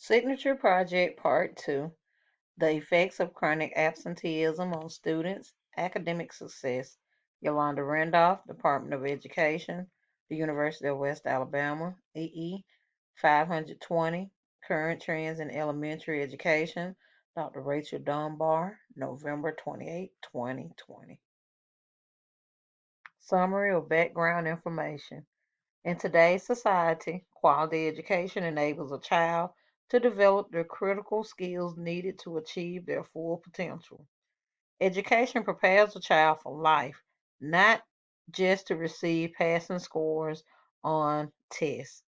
Signature Project Part 2: The Effects of Chronic Absenteeism on Students' Academic Success. Yolanda Randolph, Department of Education, the University of West Alabama, EE 520, Current Trends in Elementary Education, Dr. Rachel Dunbar, November 28, 2020. Summary of background information. In today's society, quality education enables a child to develop the critical skills needed to achieve their full potential. Education prepares a child for life, not just to receive passing scores on tests.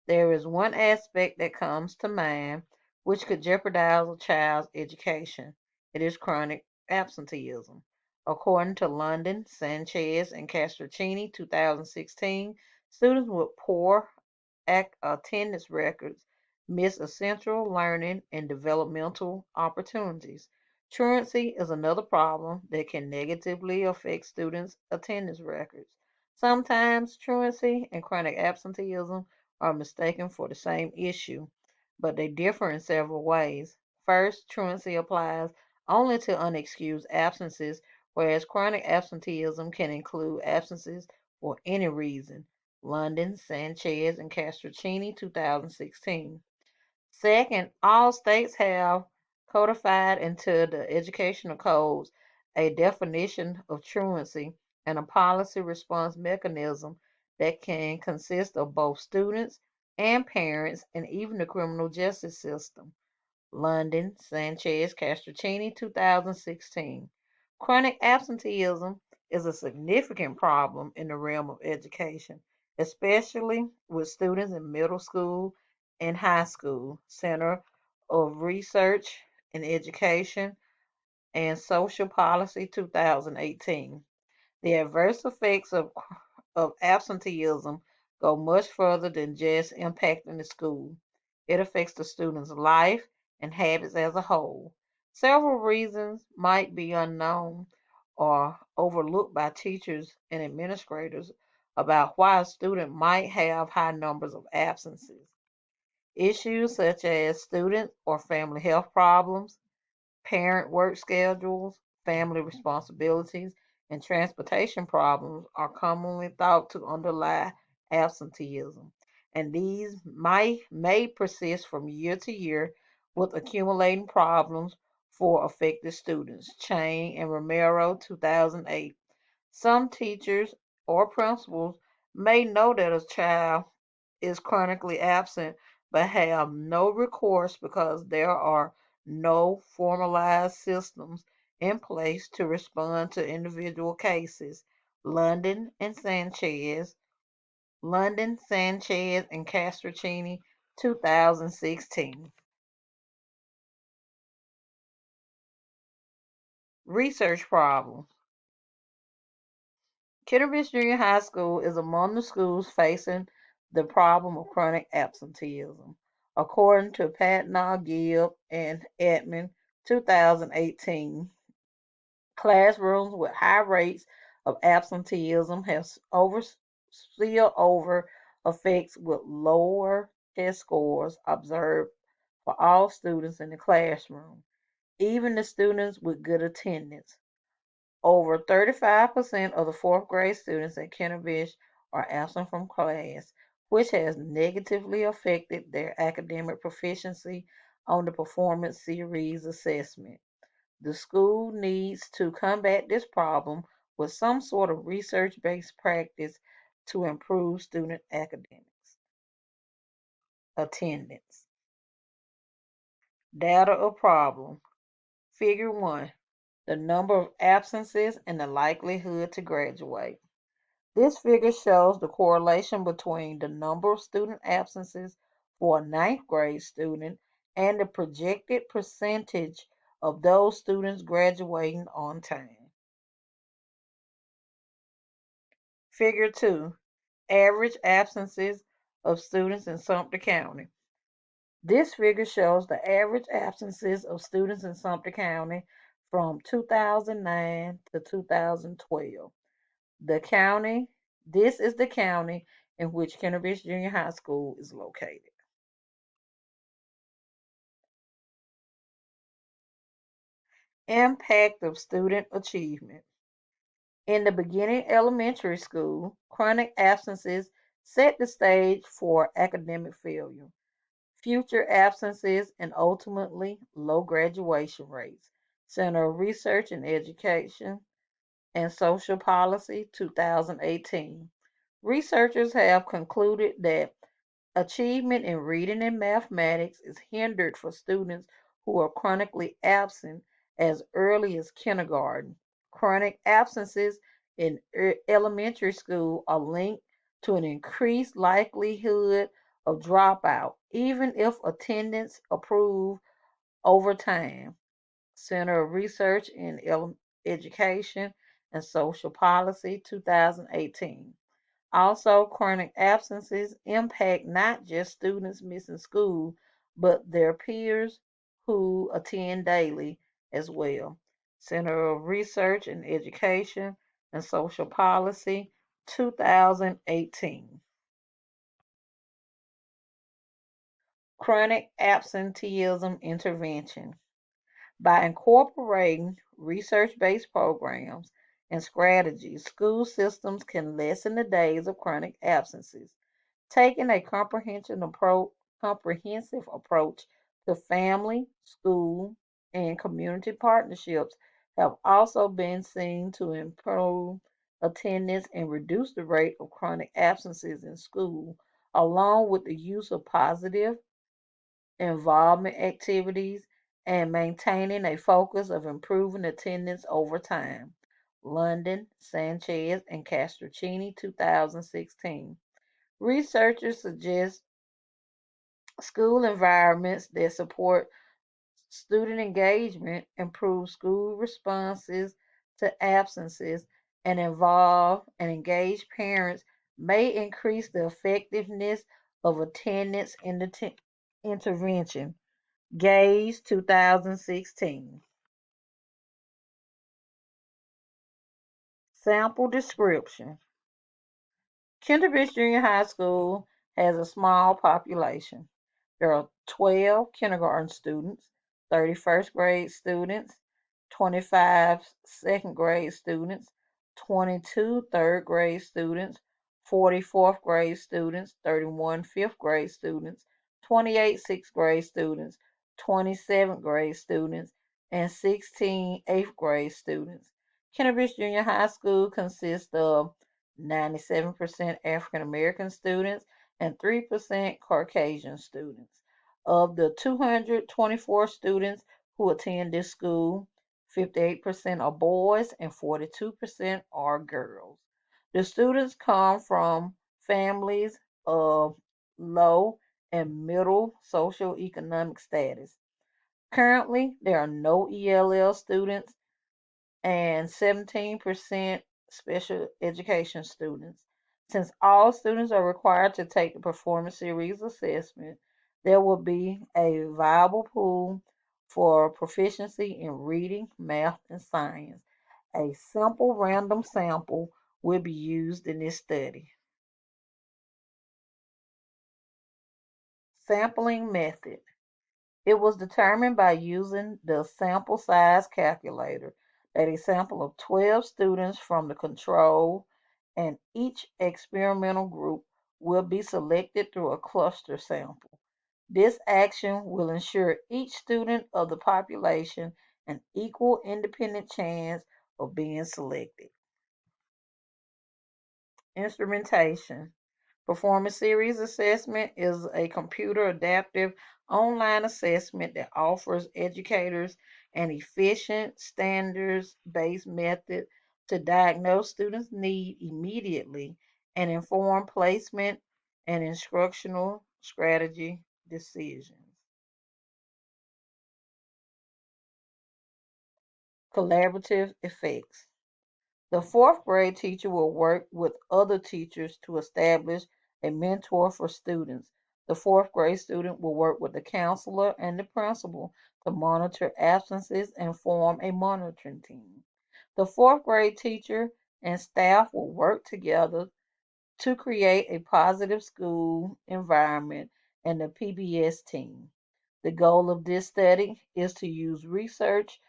There is one aspect that comes to mind which could jeopardize a child's education. It is chronic absenteeism. According to London, Sanchez, and Castrochini, 2016, students with poor attendance records miss essential learning and developmental opportunities. Truancy is another problem that can negatively affect students' attendance records. Sometimes truancy and chronic absenteeism are mistaken for the same issue, but they differ in several ways. First, truancy applies only to unexcused absences, whereas chronic absenteeism can include absences for any reason. London, Sanchez, and Castrochini, 2016. Second, all states have codified into the educational codes a definition of truancy and a policy response mechanism that can consist of both students and parents and even the criminal justice system. London, Sanchez, Castrochini, 2016. Chronic absenteeism is a significant problem in the realm of education, especially with students in middle school and high school. Center of Research in Education and Social Policy, 2018. The adverse effects of absenteeism go much further than just impacting the school. It affects the student's life and habits as a whole. Several reasons might be unknown or overlooked by teachers and administrators about why a student might have high numbers of absences. Issues such as student or family health problems, parent work schedules, family responsibilities, and transportation problems are commonly thought to underlie absenteeism, and these may persist from year to year with accumulating problems for affected students. Chain and Romero, 2008. Some teachers or principals may know that a child is chronically absent but have no recourse because there are no formalized systems in place to respond to individual cases. London and Sanchez, London, Sanchez, and Castrochini, 2016. Research problem. Kitteridge Junior High School is among the schools facing the problem of chronic absenteeism. According to Patnaud, Gibb, and Edmond, 2018, classrooms with high rates of absenteeism have spillover effects with lower test scores observed for all students in the classroom, even the students with good attendance. Over 35% of the fourth grade students at Kennevish are absent from class, which has negatively affected their academic proficiency on the performance series assessment. The school needs to combat this problem with some sort of research based practice to improve student academics attendance. Data of problem. Figure 1: the number of absences and the likelihood to graduate. This figure shows the correlation between the number of student absences for a ninth grade student and the projected percentage of those students graduating on time. Figure 2: average absences of students in Sumter County. This figure shows the average absences of students in Sumter County from 2009 to 2012. This is the county in which Kennevish Junior High School is located. Impact of student achievement. In the beginning elementary school, chronic absences set the stage for academic failure, future absences, and ultimately low graduation rates. Center of Research in Education and Social Policy, 2018. Researchers have concluded that achievement in reading and mathematics is hindered for students who are chronically absent as early as kindergarten. Chronic absences in elementary school are linked to an increased likelihood of dropout, even if attendance improves over time. Center of Research in Education and Social Policy, 2018. Also, chronic absences impact not just students missing school, but their peers who attend daily as well. Center of Research in Education and Social Policy, 2018. Chronic absenteeism intervention. By incorporating research based programs and strategies, school systems can lessen the days of chronic absences. Taking a comprehensive approach to family, school, and community partnerships have also been seen to improve attendance and reduce the rate of chronic absences in school, along with the use of positive involvement activities and maintaining a focus of improving attendance over time. London, Sanchez, and Castrocini, 2016. Researchers suggest school environments that support student engagement, improve school responses to absences, and involve and engage parents may increase the effectiveness of attendance intervention. Gaze, 2016. Sample description. Kindergarten Junior High School has a small population. There are 12 kindergarten students, 30 first grade students, 25 second grade students, 22 third grade students, 40 fourth grade students, 31 fifth grade students, 28 sixth grade students, 20 seventh grade students, and 16 eighth grade students. Kindergarten Junior High School consists of 97% African American students and 3% Caucasian students. Of the 224 students who attend this school, 58% are boys and 42% are girls. The students come from families of low and middle socioeconomic status. Currently, there are no ELL students and 17% special education students. Since all students are required to take the performance series assessment, there will be a viable pool for proficiency in reading, math, and science. A simple random sample will be used in this study. Sampling method. It was determined by using the sample size calculator that a sample of 12 students from the control and each experimental group will be selected through a cluster sample. This action will ensure each student of the population an equal independent chance of being selected. Instrumentation. Performance Series Assessment is a computer adaptive online assessment that offers educators an efficient, standards based method to diagnose students' need immediately and inform placement and instructional strategy decisions. Collaborative effects. The fourth grade teacher will work with other teachers to establish a mentor for students. The fourth grade student will work with the counselor and the principal to monitor absences and form a monitoring team. The fourth grade teacher and staff will work together to create a positive school environment and the PBS team. The goal of this study is to use research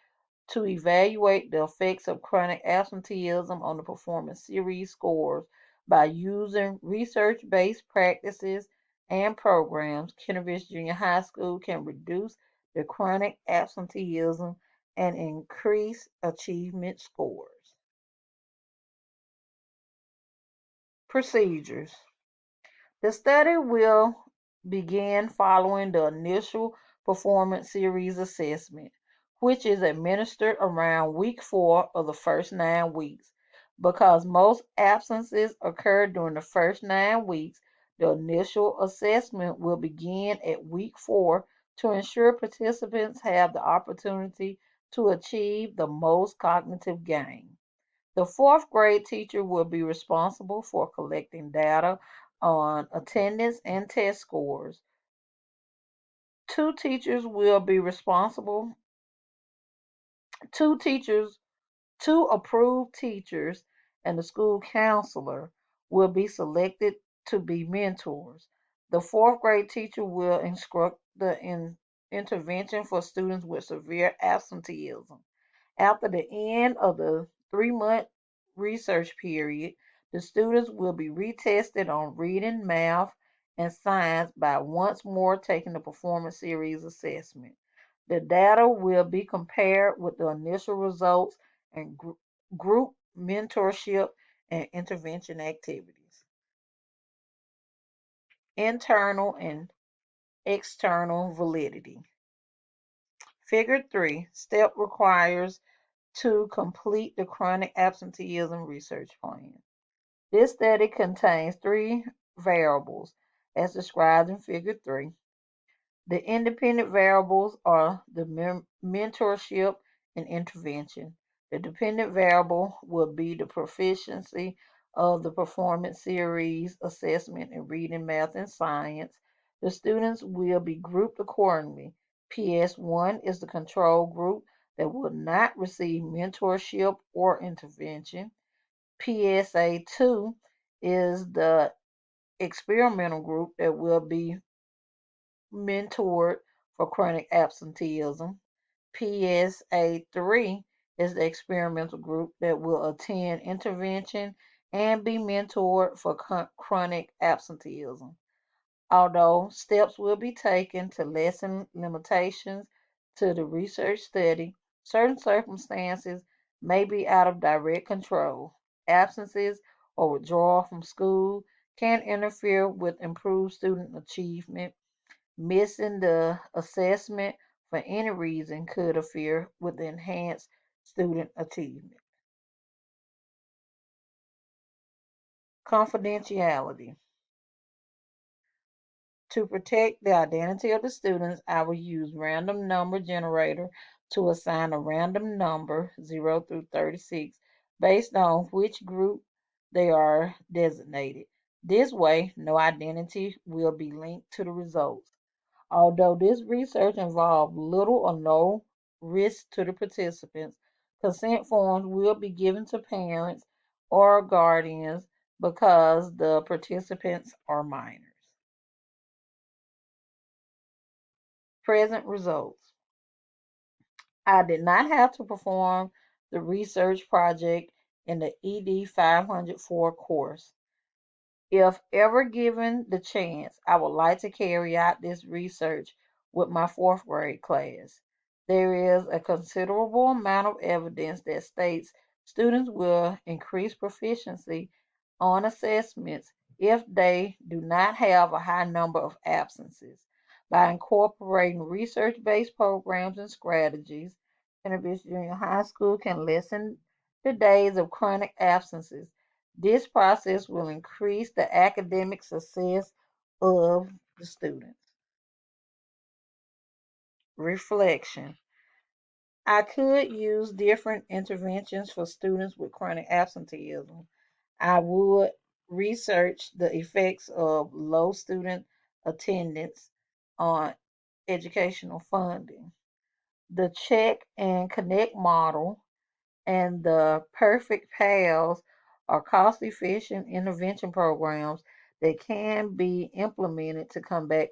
to evaluate the effects of chronic absenteeism on the performance series scores by using research-based practices and programs. Kennevis Junior High School can reduce the chronic absenteeism and increase achievement scores. Procedures. The study will begin following the initial performance series assessment, which is administered around week 4 of the first 9 weeks. Because most absences occur during the first 9 weeks, the initial assessment will begin at week 4 to ensure participants have the opportunity to achieve the most cognitive gain. The fourth grade teacher will be responsible for collecting data on attendance and test scores. Two teachers will be responsible, two teachers, two approved teachers, and the school counselor will be selected to be mentors. The fourth grade teacher will instruct the intervention for students with severe absenteeism. After the end of the 3 month research period, the students will be retested on reading, math, and science by once more taking the performance series assessment. The data will be compared with the initial results and group mentorship and intervention activities. Internal and external validity. Figure 3 step requires to complete the chronic absenteeism research plan. This study contains three variables as described in Figure 3. The independent variables are the mentorship and intervention. The dependent variable will be the proficiency of the performance series assessment in reading, math, and science. The students will be grouped accordingly. PS1 is the control group that will not receive mentorship or intervention. PSA2 is the experimental group that will be mentored for chronic absenteeism. PSA3 is the experimental group that will attend intervention and be mentored for chronic absenteeism. Although steps will be taken to lessen limitations to the research study, certain circumstances may be out of direct control. Absences or withdrawal from school can interfere with improved student achievement. Missing the assessment for any reason could interfere with enhanced student achievement. Confidentiality. To protect the identity of the students, I will use random number generator to assign a random number 0 through 36 based on which group they are designated. This way, no identity will be linked to the results. Although this research involved little or no risk to the participants, consent forms will be given to parents or guardians because the participants are minors. Present results. I did not have to perform the research project in the ED 504 course. If ever given the chance, I would like to carry out this research with my fourth grade class. There is a considerable amount of evidence that states students will increase proficiency on assessments if they do not have a high number of absences. By incorporating research-based programs and strategies, Kennevis Junior High School can lessen the days of chronic absences. This process will increase the academic success of the students. Reflection. I could use different interventions for students with chronic absenteeism. I would research the effects of low student attendance on educational funding. The check and connect model and the perfect paths are cost efficient intervention programs that can be implemented to combat